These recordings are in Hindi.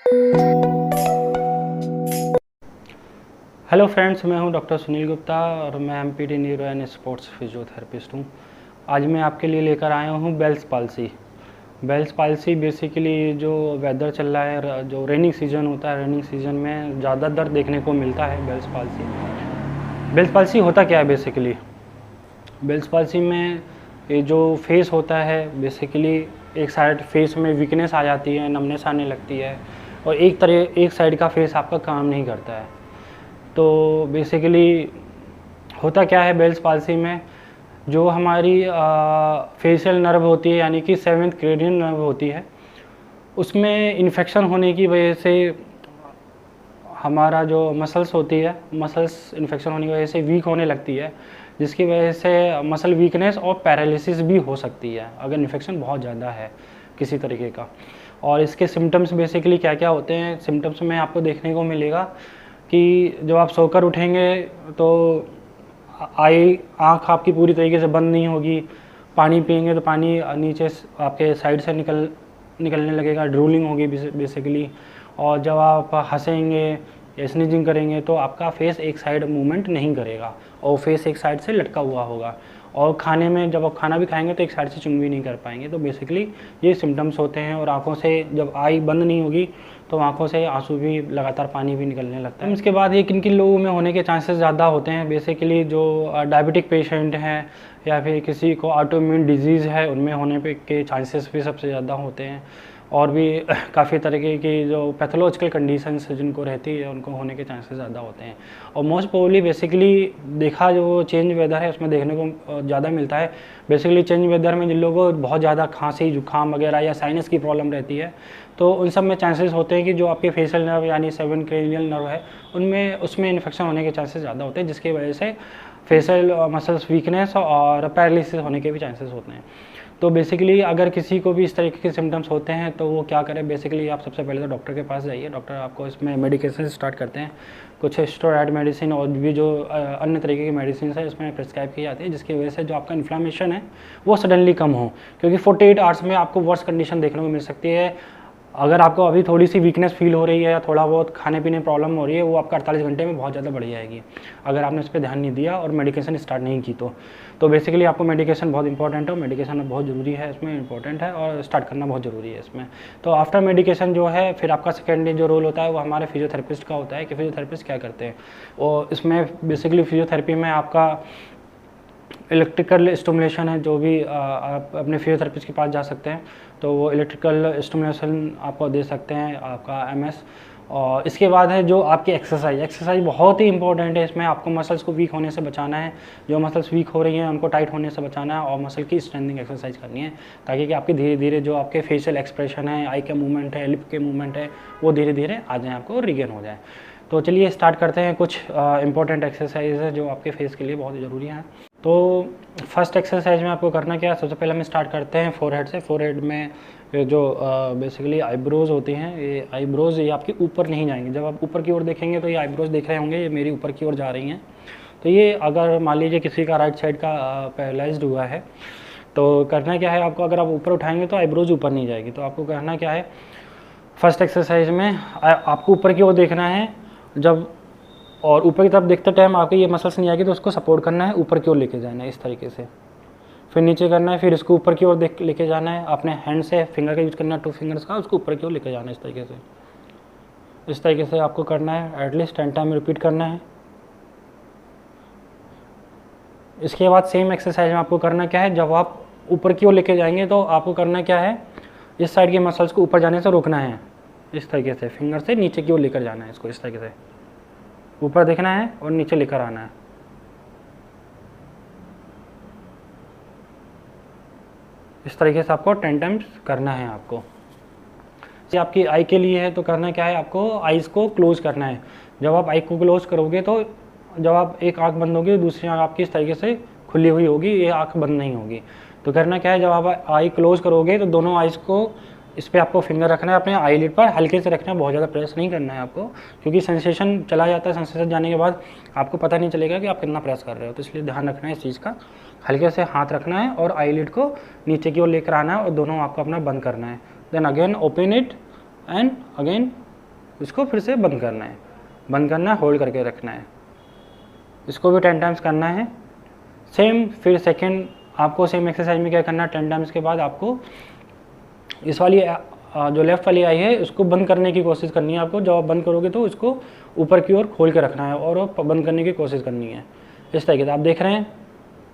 हेलो फ्रेंड्स, मैं हूं डॉक्टर सुनील गुप्ता और मैं empty neuro and sports physiotherapist हूं। आज मैं आपके लिए लेकर आया हूं Bell's palsy. Bell's palsy basically जो वेदर चल रहा है, जो रेनिंग सीजन होता है, रेनिंग सीजन में ज़्यादा दर्द देखने को मिलता है। बेल्स पाल्सी होता क्या है बेसिकली? बेल्स पाल्सी में ये जो फेस होता है, बेसिकली एक साइड फेस में वीकनेस आ जाती है, नमनेस आने लगती है और एक साइड का फेस आपका काम नहीं करता है। तो बेसिकली होता क्या है बेल्स पाल्सी में, जो हमारी फेशियल नर्व होती है यानी कि 7th क्रेनियल नर्व होती है, उसमें इन्फेक्शन होने की वजह से हमारा जो मसल्स होती है, मसल्स इन्फेक्शन होने की वजह से वीक होने लगती है, जिसकी वजह से मसल वीकनेस और पैरालिसिस भी हो सकती है अगर इन्फेक्शन बहुत ज़्यादा है किसी तरीके का। और इसके सिम्टम्स बेसिकली क्या क्या होते हैं, सिम्टम्स में आपको देखने को मिलेगा कि जब आप सोकर उठेंगे तो आँख आपकी पूरी तरीके से बंद नहीं होगी, पानी पिएंगे तो पानी नीचे आपके साइड से निकलने लगेगा, ड्रूलिंग होगी बेसिकली। और जब आप हंसेंगे या स्नीजिंग करेंगे तो आपका फेस एक साइड मूवमेंट नहीं करेगा और फेस एक साइड से लटका हुआ होगा। और खाने में जब आप खाना भी खाएंगे तो एक साइड से चुंग भी नहीं कर पाएंगे। तो बेसिकली ये सिम्टम्स होते हैं। और आँखों से जब आई बंद नहीं होगी तो आँखों से आंसू भी, लगातार पानी भी निकलने लगता है। इसके बाद ये किन किन लोगों में होने के चांसेस ज़्यादा होते हैं, बेसिकली जो डायबिटिक पेशेंट हैं या फिर किसी को ऑटोइम्यून डिजीज़ है, उनमें होने पे के चांसेस भी सबसे ज़्यादा होते हैं। और भी काफ़ी तरीके की जो पैथोलॉजिकल कंडीशंस जिनको रहती है उनको होने के चांसेस ज़्यादा होते हैं। और मोस्ट प्रोबेबली बेसिकली देखा जो चेंज वेदर है उसमें देखने को ज़्यादा मिलता है। बेसिकली चेंज वेदर में जिन लोगों को बहुत ज़्यादा खांसी, जुकाम वगैरह या साइनस की प्रॉब्लम रहती है, तो उन सब में चांसेस होते हैं कि जो आपके फेशियल नर्व यानी 7 क्रेनियल नर्व है उसमें इन्फेक्शन होने के चांसेस ज़्यादा होते हैं, जिसकी वजह से फेशियल मसल्स वीकनेस और पैरालिसिस होने के भी चांसेस होते हैं। तो बेसिकली अगर किसी को भी इस तरीके के सिम्टम्स होते हैं तो वो क्या करें, बेसिकली आप सबसे पहले तो डॉक्टर के पास जाइए। डॉक्टर आपको इसमें मेडिकेशन स्टार्ट करते हैं, कुछ स्टेरॉइड मेडिसिन और भी जो अन्य तरीके की मेडिसिन है इसमें प्रिस्क्राइब की जाती है, जिसकी वजह से जो आपका इन्फ्लामेशन है वो सडनली कम हो। क्योंकि 48 आवर्स में आपको वर्स्ट कंडीशन देखने को मिल सकती है। अगर आपको अभी थोड़ी सी वीकनेस फील हो रही है या थोड़ा बहुत खाने पीने प्रॉब्लम हो रही है, वो आपका 48 घंटे में बहुत ज़्यादा बढ़ जाएगी अगर आपने इस पर ध्यान नहीं दिया और मेडिकेशन स्टार्ट नहीं की। तो बेसिकली आपको मेडिकेशन बहुत इंपॉर्टेंट है, मेडिकेशन बहुत ज़रूरी है, इसमें इंपॉर्टेंट है और स्टार्ट करना बहुत ज़रूरी है इसमें। तो आफ्टर मेडिकेशन जो है फिर आपका सेकेंडरी जो रोल होता है वो हमारे फिजियोथेरेपिस्ट का होता है कि फिजियोथेरेपिस्ट क्या करते हैं। और इसमें बेसिकली फिजियोथेरेपी में आपका इलेक्ट्रिकल स्टिमुलेशन है, जो भी आप अपने फिजियोथेरेपिस्ट के पास जा सकते हैं तो वो इलेक्ट्रिकल स्टिमुलेशन आपको दे सकते हैं, आपका एमएस। और इसके बाद है जो आपकी एक्सरसाइज बहुत ही इंपॉर्टेंट है। इसमें आपको मसल्स को वीक होने से बचाना है, जो मसल्स वीक हो रही हैं उनको टाइट होने से बचाना है और मसल की स्ट्रेंथनिंग एक्सरसाइज करनी है, ताकि कि आपके धीरे धीरे जो आपके फेशियल एक्सप्रेशन है, आई के मूवमेंट है, लिप के मूवमेंट है, वो धीरे धीरे आ जाए, आपको रिगेन हो जाए। तो चलिए स्टार्ट करते हैं। कुछ इंपॉर्टेंट एक्सरसाइज है जो आपके फेस के लिए बहुत ज़रूरी हैं। तो फर्स्ट एक्सरसाइज में आपको करना क्या है, सबसे पहले हम स्टार्ट करते हैं फोरहेड से। फोरहेड में जो बेसिकली आईब्रोज होती हैं, ये आईब्रोज ये आपके ऊपर नहीं जाएंगे। जब आप ऊपर की ओर देखेंगे तो ये आईब्रोज दिख रहे होंगे, ये मेरी ऊपर की ओर जा रही हैं। तो ये अगर मान लीजिए किसी का राइट साइड का पैरालाइज्ड हुआ है तो करना क्या है आपको, अगर आप ऊपर उठाएंगे तो आईब्रोज ऊपर नहीं जाएगी। तो आपको करना क्या है, फर्स्ट एक्सरसाइज में आपको ऊपर की ओर देखना है। जब और ऊपर की तरफ देखते टाइम आपके ये मसल्स नहीं आएगी तो उसको सपोर्ट करना है, ऊपर की ओर लेके जाना है इस तरीके से, फिर नीचे करना है, फिर इसको ऊपर की ओर देख लेके जाना है। अपने हैंड से फिंगर का यूज करना है, 2 फिंगर्स का, उसको ऊपर की ओर लेके जाना है इस तरीके से आपको करना है। एटलीस्ट 10 टाइम रिपीट करना है। इसके बाद सेम एक्सरसाइज में आपको करना क्या है, जब आप ऊपर की ओर लेके जाएंगे तो आपको करना क्या है, इस साइड के मसल्स को ऊपर जाने से रोकना है। इस तरीके से फिंगर से नीचे की ओर लेकर जाना है, इसको इस तरीके से ऊपर देखना है और नीचे लेकर आना है। इस तरीके से आपको 10 टाइम्स करना है। आपको ये आपकी आई के लिए है तो करना क्या है, आपको आईज को क्लोज करना है। जब आप आई को क्लोज करोगे तो जब आप एक आंख बंद होगी दूसरी आंख आपकी इस तरीके से खुली हुई होगी, ये आंख बंद नहीं होगी। तो करना क्या है, जब आप आई क्लोज करोगे तो दोनों आईज को इस पर आपको फिंगर रखना है, अपने आईलिड पर हल्के से रखना है, बहुत ज़्यादा प्रेस नहीं करना है आपको, क्योंकि सेंसेशन चला जाता है। सेंसेशन जाने के बाद आपको पता नहीं चलेगा कि आप कितना प्रेस कर रहे हो। तो इसलिए ध्यान रखना है इस चीज़ का, हल्के से हाथ रखना है और आईलिड को नीचे की ओर लेकर आना है और दोनों आपको अपना बंद करना है। Then again open it and again इसको फिर से बंद करना है, बंद करना है, होल्ड करके रखना है। इसको भी 10 टाइम्स करना है सेम। फिर सेकेंड आपको सेम एक्सरसाइज में क्या करना है, 10 टाइम्स के बाद आपको इस वाली जो लेफ्ट वाली आई है उसको बंद करने की कोशिश करनी है आपको। जब आप बंद करोगे तो इसको ऊपर की ओर खोल के रखना है और बंद करने की कोशिश करनी है। इस तरीके से आप देख रहे हैं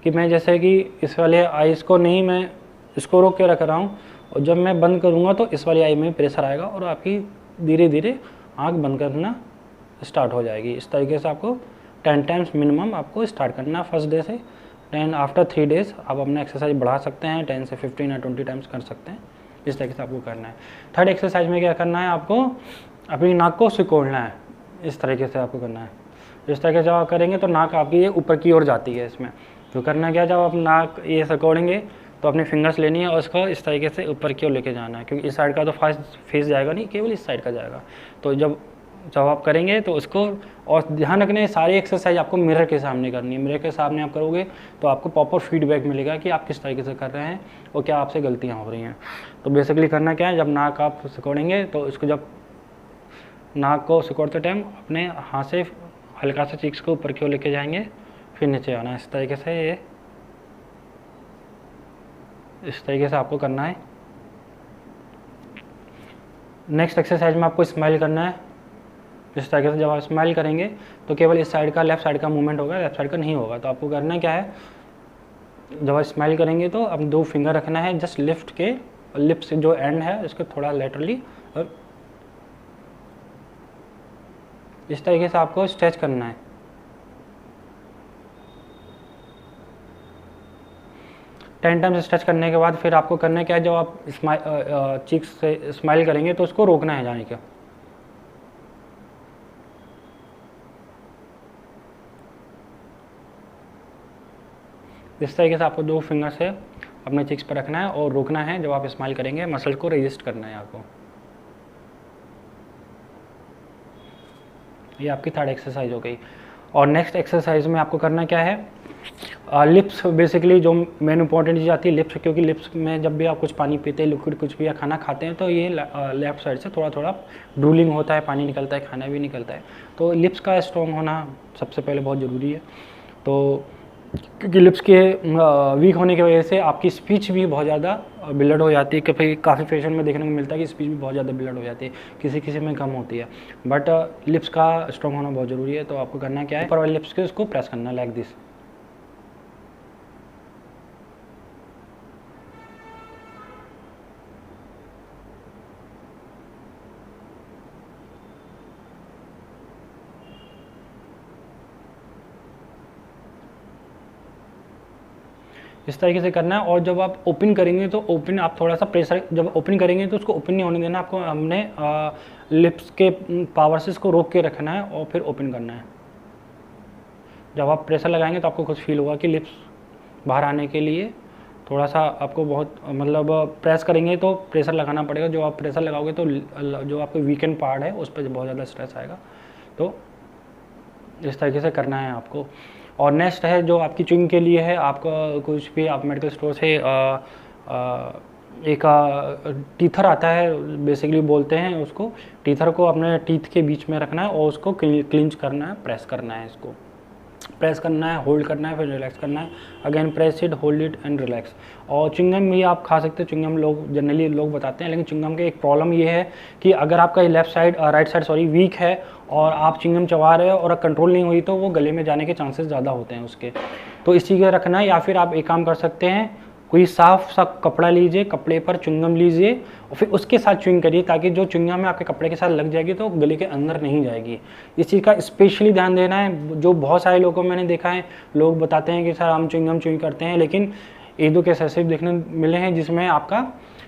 कि मैं जैसे कि इस वाले आईज को नहीं, मैं इसको रोक के रख रहा हूँ, और जब मैं बंद करूँगा तो इस वाली आई में प्रेशर आएगा और आपकी धीरे धीरे आँख बंद करना स्टार्ट हो जाएगी। इस तरीके से आपको 10 टाइम्स मिनिमम आपको स्टार्ट करना है फर्स्ट डे से। 10 आफ्टर 3 डेज़ आप अपना एक्सरसाइज बढ़ा सकते हैं, 10 से 15 या 20 टाइम्स कर सकते हैं। इस तरीके से आपको करना है। थर्ड एक्सरसाइज में क्या करना है, आपको अपनी नाक को सिकोड़ना है। इस तरीके से आपको करना है। इस तरीके से जब आप करेंगे तो नाक आपकी ये ऊपर की ओर जाती है। इसमें तो करना क्या, जब आप नाक ये सिकोड़ेंगे तो अपने फिंगर्स लेनी है और उसको इस तरीके से ऊपर की ओर लेके जाना है, क्योंकि इस साइड का तो फेस जाएगा नहीं, केवल इस साइड का जाएगा। तो जब आप करेंगे तो उसको, और ध्यान रखना है सारी एक्सरसाइज आपको मिरर के सामने करनी है। मिरर के सामने आप करोगे तो आपको प्रॉपर फीडबैक मिलेगा कि आप किस तरीके से कर रहे हैं और क्या आपसे गलतियां हो रही हैं। तो बेसिकली करना क्या है, जब नाक आप सिकोड़ेंगे तो इसको, जब नाक को सिकोड़ते टाइम अपने हाथ से हल्का सा चीक्स को ऊपर की ओर लेके जाएंगे, फिर नीचे आना है। इस तरीके से ये इस तरीके से आपको करना है। नेक्स्ट एक्सरसाइज में आपको स्माइल करना है। इस तरीके से जब आप स्माइल करेंगे तो केवल इस साइड का, लेफ्ट साइड का मूवमेंट होगा, लेफ्ट साइड का नहीं होगा। तो आपको करना क्या है, जब आप स्माइल करेंगे तो अब 2 फिंगर रखना है जस्ट लिफ्ट के, लिप्स जो एंड है उसको थोड़ा लेटरली, और इस तरीके से आपको स्ट्रेच करना है। टेन टाइम्स स्ट्रेच करने के बाद फिर आपको करना है क्या है, जब आप चीक्स से स्माइल करेंगे तो उसको रोकना है जाने का। इस तरीके से आपको 2 फिंगर से अपने चिक्स पर रखना है और रोकना है। जब आप स्माइल करेंगे मसल को रजिस्ट करना है आपको। ये आपकी थर्ड एक्सरसाइज हो गई। और नेक्स्ट एक्सरसाइज में आपको करना क्या है, लिप्स, बेसिकली जो मेन इंपॉर्टेंट चीज़ आती है लिप्स, क्योंकि लिप्स में जब भी आप कुछ पानी पीते हैं, लिक्विड कुछ भी या खाना खाते हैं तो ये लेफ्ट साइड से थोड़ा थोड़ा ड्रूलिंग होता है, पानी निकलता है, खाना भी निकलता है। तो लिप्स का स्ट्रॉन्ग होना सबसे पहले बहुत ज़रूरी है। तो क्योंकि लिप्स के वीक होने की वजह से आपकी स्पीच भी बहुत ज़्यादा बिल्ड हो जाती है। कि काफ़ी पेशेंट में देखने को मिलता है कि स्पीच भी बहुत ज़्यादा बिल्ड हो जाती है, किसी किसी में कम होती है। बट लिप्स का स्ट्रॉन्ग होना बहुत ज़रूरी है। तो आपको करना क्या है, ऊपर वाले लिप्स के उसको प्रेस करना है लाइक दिस। इस तरीके से करना है। और जब आप ओपन करेंगे तो ओपन आप थोड़ा सा प्रेशर, जब ओपन करेंगे तो उसको ओपन नहीं होने देना आपको, हमने लिप्स के पावर से इसको रोक के रखना है और फिर ओपन करना है। जब आप प्रेशर लगाएंगे तो आपको कुछ फील होगा कि लिप्स बाहर आने के लिए थोड़ा सा आपको बहुत, मतलब प्रेस करेंगे तो प्रेशर लगाना पड़ेगा। जो आप प्रेशर लगाओगे तो जो आपको वीकेंड पार्ट है उस पर बहुत ज़्यादा स्ट्रेस आएगा। तो इस तरीके से करना है आपको। और नेक्स्ट है जो आपकी च्युइंग के लिए है, आपका कुछ भी आप मेडिकल स्टोर से एक टीथर आता है, बेसिकली बोलते हैं उसको। टीथर को अपने टीथ के बीच में रखना है और उसको क्लिंच करना है, प्रेस करना है। इसको प्रेस करना है, होल्ड करना है, फिर रिलैक्स करना है। Again press it, hold it and relax. और च्युइंगम भी आप खा सकते हैं, च्युइंगम लोग जनरली बताते हैं। लेकिन च्युइंगम के एक प्रॉब्लम ये है कि अगर आपका left side, right side sorry, weak है और आप च्युइंगम चबा रहे हो और कंट्रोल नहीं हुई तो वो गले में जाने के चांसेस ज़्यादा होते हैं उसके। तो इस चीज़ का रखना है। या फिर आप एक काम कर सकते हैं, कोई साफ सा कपड़ा लीजिए, कपड़े पर च्युइंगम लीजिए और फिर उसके साथ च्युइंग करिए, ताकि जो च्युइंगम है आपके कपड़े के साथ लग जाएगी तो गले के अंदर नहीं जाएगी। इस चीज़ का स्पेशली ध्यान देना है। जो बहुत सारे लोगों को मैंने देखा है, लोग बताते हैं कि सर हम च्युइंगम च्युइंग करते हैं, लेकिन 1-2 केस ऐसे देखने मिले हैं जिसमें आपका,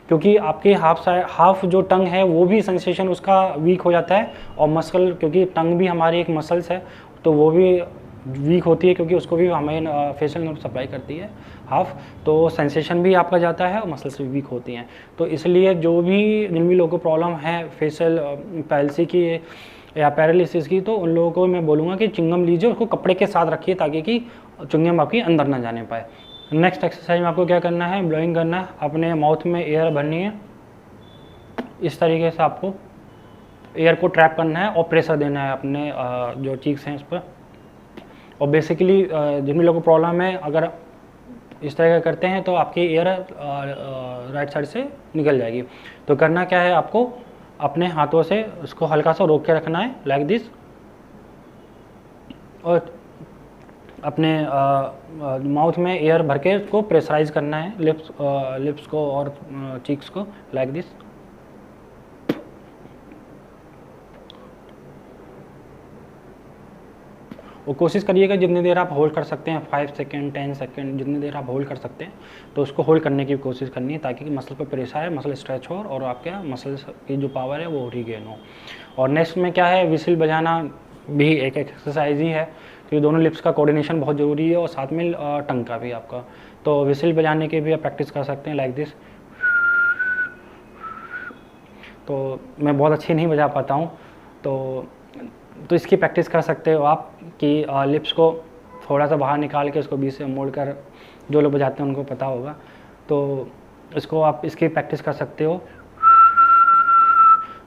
क्योंकि आपके हाफ जो टंग है वो भी सेंसेशन उसका वीक हो जाता है, और मसल, क्योंकि टंग भी हमारी एक मसल्स है तो वो भी वीक होती है, क्योंकि उसको भी हमें फेशियल नर्व सप्लाई करती है हाफ। तो सेंसेशन भी आपका जाता है और मसल्स भी वीक होती हैं। तो इसलिए जो भी जिन भी लोगों को प्रॉब्लम है फेशियल पैल्सी की या पैरालिसिस की, तो उन लोगों को मैं बोलूँगा कि च्युइंगम लीजिए, उसको कपड़े के साथ रखिए ताकि कि च्युइंगम आपकी अंदर ना जाने पाए। नेक्स्ट एक्सरसाइज में आपको क्या करना है, ब्लोइंग करना है। अपने माउथ में एयर भरनी है। इस तरीके से आपको एयर को ट्रैप करना है और प्रेशर देना है अपने जो चीक्स हैं उस पर। और बेसिकली जिन भी लोगों को प्रॉब्लम है, अगर इस तरह का करते हैं तो आपकी एयर राइट साइड से निकल जाएगी। तो करना क्या है, आपको अपने हाथों से उसको हल्का सा रोक के रखना है लाइक दिस, और अपने माउथ में एयर भर के उसको प्रेशराइज करना है, लिप्स को और चीक्स को लाइक दिस। और कोशिश करिएगा जितनी देर आप होल्ड कर सकते हैं, 5 सेकेंड 10 सेकेंड जितनी देर आप होल्ड कर सकते हैं तो उसको होल्ड करने की कोशिश करनी है, ताकि मसल पर प्रेशर है, मसल स्ट्रेच हो और आपके मसल्स की जो पावर है वो रीगेन हो। और नेक्स्ट में क्या है, विसिल बजाना भी एक एक्सरसाइज ही है, क्योंकि दोनों लिप्स का कोऑर्डिनेशन बहुत ज़रूरी है और साथ में टंग का भी आपका। तो विसिल बजाने के भी आप प्रैक्टिस कर सकते हैं लाइक दिस। तो मैं बहुत अच्छी नहीं बजा पाता हूँ, तो इसकी प्रैक्टिस कर सकते हो आप कि लिप्स को थोड़ा सा बाहर निकाल के उसको बीच से मोड़ कर, जो लोग बजाते हैं उनको पता होगा, तो इसको आप इसकी प्रैक्टिस कर सकते हो।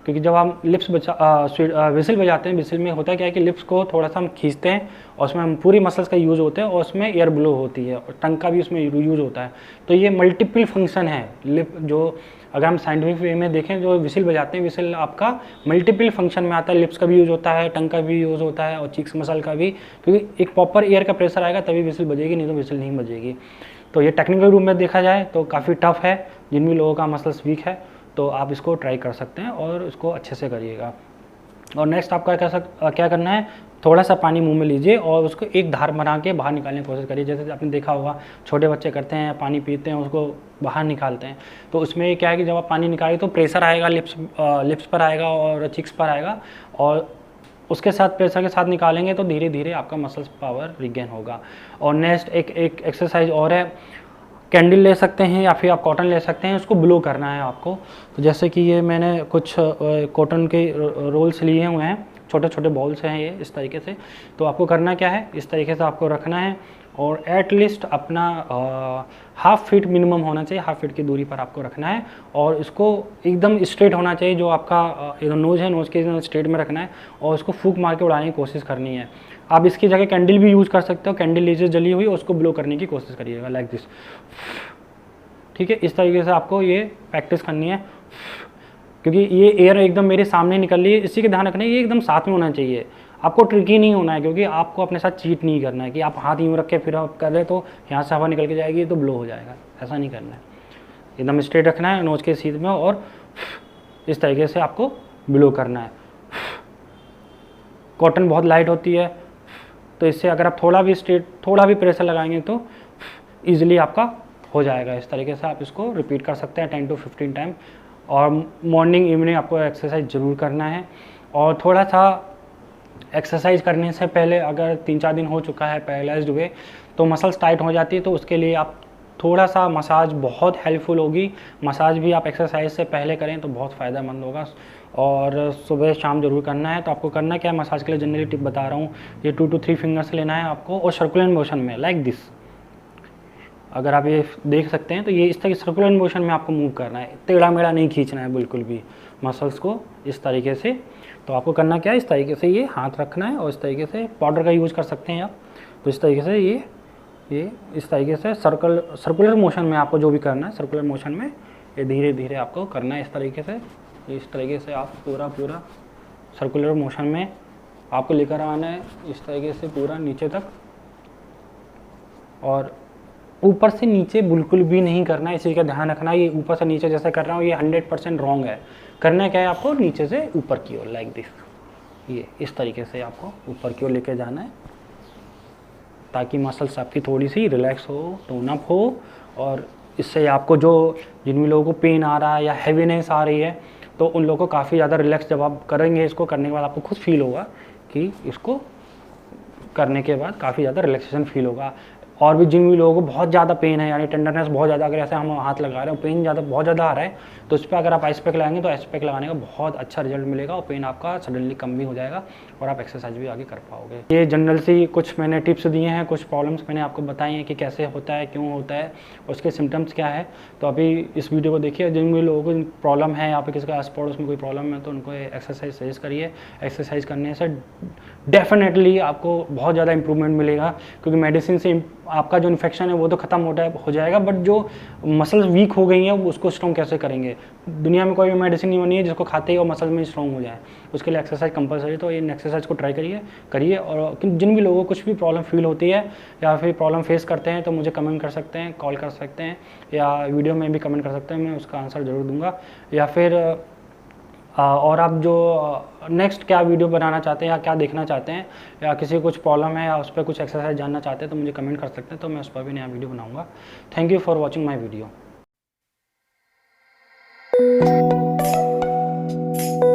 क्योंकि जब हम विसिल बजाते हैं, विसिल में होता है क्या है कि लिप्स को थोड़ा सा हम खींचते हैं और उसमें हम पूरी मसल्स का यूज़ होते हैं और उसमें एयर ब्लो होती है और टंग का भी उसमें यूज़ होता है। तो ये मल्टीपल फंक्शन है लिप, जो अगर हम साइंटिफिक वे में देखें, जो विसिल बजाते हैं, विसिल आपका मल्टीपल फंक्शन में आता है। लिप्स का भी यूज़ होता है, टंग का भी यूज़ होता है और चीक्स मसल का भी, क्योंकि एक प्रॉपर एयर का प्रेशर आएगा तभी विसिल बजेगी, नहीं तो विसिल नहीं बजेगी। तो ये टेक्निकल रूप में देखा जाए तो काफ़ी टफ है, जिन भी लोगों का मसल्स वीक है तो आप इसको ट्राई कर सकते हैं और इसको अच्छे से करिएगा। और नेक्स्ट आपका क्या करना है, थोड़ा सा पानी मुंह में लीजिए और उसको एक धार बना के बाहर निकालने की कोशिश करिए। जैसे आपने देखा होगा छोटे बच्चे करते हैं, पानी पीते हैं उसको बाहर निकालते हैं, तो उसमें क्या है कि जब आप पानी निकालें तो प्रेशर आएगा लिप्स पर आएगा और चिक्स पर आएगा, और उसके साथ प्रेशर के साथ निकालेंगे तो धीरे धीरे आपका मसल्स पावर रिगेन होगा। और नेक्स्ट एक एक्सरसाइज और है, कैंडल ले सकते हैं या फिर आप कॉटन ले सकते हैं, उसको ब्लो करना है आपको। तो जैसे कि ये मैंने कुछ कॉटन के रोल्स लिए हुए हैं, छोटे छोटे बॉल्स हैं ये इस तरीके से। तो आपको करना क्या है, इस तरीके से आपको रखना है और एटलीस्ट अपना 1/2 फीट मिनिमम होना चाहिए, 1/2 फीट की दूरी पर आपको रखना है और इसको एकदम स्ट्रेट होना चाहिए। जो आपका नोज़ है, नोज़ के एकदम स्ट्रेट में रखना है और उसको फूंक मार के उड़ाने की कोशिश करनी है। आप इसकी जगह कैंडल भी यूज़ कर सकते हो, कैंडल लीजिए जली हुई, उसको ब्लो करने की कोशिश करिएगा लाइक दिस। ठीक है, इस तरीके से आपको ये प्रैक्टिस करनी है, क्योंकि ये एयर एकदम मेरे सामने निकल रही है, इसी का ध्यान रखना है, ये एकदम साथ में होना चाहिए। आपको ट्रिकी नहीं होना है, क्योंकि आपको अपने साथ चीट नहीं करना है कि आप हाथ यूँ रख के फिर आप कर रहे तो यहाँ से हवा निकल के जाएगी तो ब्लो हो जाएगा, ऐसा नहीं करना है। एकदम स्ट्रेट रखना है नोज के सीध में और इस तरीके से आपको ब्लो करना है। कॉटन बहुत लाइट होती है, तो इससे अगर आप थोड़ा भी प्रेशर लगाएंगे तो ईजिली आपका हो जाएगा। इस तरीके से आप इसको रिपीट कर सकते हैं 10 to 15 टाइम। और मॉर्निंग इवनिंग आपको एक्सरसाइज ज़रूर करना है। और थोड़ा सा एक्सरसाइज करने से पहले अगर 3-4 दिन हो चुका है पैरालाइज्ड हुए तो मसल्स टाइट हो जाती है, तो उसके लिए आप थोड़ा सा मसाज बहुत हेल्पफुल होगी। मसाज भी आप एक्सरसाइज से पहले करें तो बहुत फ़ायदेमंद होगा। और सुबह शाम जरूर करना है। तो आपको करना क्या है, मसाज के लिए जनरली टिप बता रहा हूँ, ये 2 to 3 फिंगर्स लेना है आपको और सर्कुलर मोशन में लाइक दिस। अगर आप ये देख सकते हैं तो ये इस तरह की सर्कुलर मोशन में आपको मूव करना है, टेढ़ा मेढ़ा नहीं खींचना है बिल्कुल भी मसल्स को, इस तरीके से। तो आपको करना क्या है, इस तरीके से ये हाथ रखना है और इस तरीके से पाउडर का यूज़ कर सकते हैं आप। तो इस तरीके से ये इस तरीके से सर्कुलर मोशन में आपको जो भी करना है, सर्कुलर मोशन में ये धीरे धीरे आपको करना है। इस तरीके से आप पूरा सर्कुलर मोशन में आपको लेकर आना है, इस तरीके से पूरा नीचे तक। और ऊपर से नीचे बिल्कुल भी नहीं करना है, इसी का ध्यान रखना है। ये ऊपर से नीचे जैसे कर रहा हूँ ये 100% रॉन्ग है। करना क्या है, आपको नीचे से ऊपर की ओर लाइक दिस, ये इस तरीके से आपको ऊपर की ओर लेके जाना है, ताकि मसल्स आपकी थोड़ी सी रिलैक्स हो, टोन अप हो। और इससे आपको जिन भी लोगों को पेन आ रहा है या हैवीनेस आ रही है, तो उन लोगों को काफ़ी ज़्यादा रिलैक्स जब आप करेंगे, इसको करने के बाद आपको खुद फील होगा कि इसको करने के बाद काफ़ी ज़्यादा रिलैक्सेशन फील होगा। और भी जिन भी लोगों को बहुत ज़्यादा पेन है, यानी टेंडरनेस बहुत ज़्यादा, अगर ऐसे हम हाथ लगा रहे हैं पेन ज़्यादा बहुत ज़्यादा आ रहा है, तो उस पर अगर आप आइस पैक लगाएंगे तो आइस पैक लगाने का बहुत अच्छा रिजल्ट मिलेगा और पेन आपका सडनली कम भी हो जाएगा और आप एक्सरसाइज भी आगे कर पाओगे। ये जनरल सी कुछ मैंने टिप्स दिए हैं, कुछ प्रॉब्लम्स मैंने आपको बताई हैं कि कैसे होता है, क्यों होता है, उसके सिम्टम्स क्या है। तो अभी इस वीडियो को देखिए, जिन भी लोगों को प्रॉब्लम है या फिर किसी का आस पड़ोस में कोई प्रॉब्लम है तो उनको एक्सरसाइज सजेस्ट करिए। एक्सरसाइज करने से डेफिनेटली आपको बहुत ज़्यादा इंप्रूवमेंट मिलेगा, क्योंकि मेडिसिन से आपका जो इन्फेक्शन है वो तो ख़त्म हो जाएगा, बट जो मसल्स वीक हो गई हैं उसको स्ट्रॉन्ग कैसे करेंगे। दुनिया में कोई भी मेडिसिन नहीं बनी है जिसको खाते ही और मसल में स्ट्रॉन्ग हो जाए, उसके लिए एक्सरसाइज कंपलसरी। तो इन एक्सरसाइज को ट्राई करिए। और जिन भी लोगों को कुछ भी प्रॉब्लम फील होती है या फिर प्रॉब्लम फेस करते हैं तो मुझे कमेंट कर सकते हैं, कॉल कर सकते हैं या वीडियो में भी कमेंट कर सकते हैं, मैं उसका आंसर ज़रूर दूंगा। या फिर और आप जो नेक्स्ट क्या वीडियो बनाना चाहते हैं या क्या देखना चाहते हैं, या किसी को कुछ प्रॉब्लम है या उस पर कुछ एक्सरसाइज जानना चाहते हैं तो मुझे कमेंट कर सकते हैं, तो मैं उस पर भी नया वीडियो बनाऊंगा। Thank you for watching my video.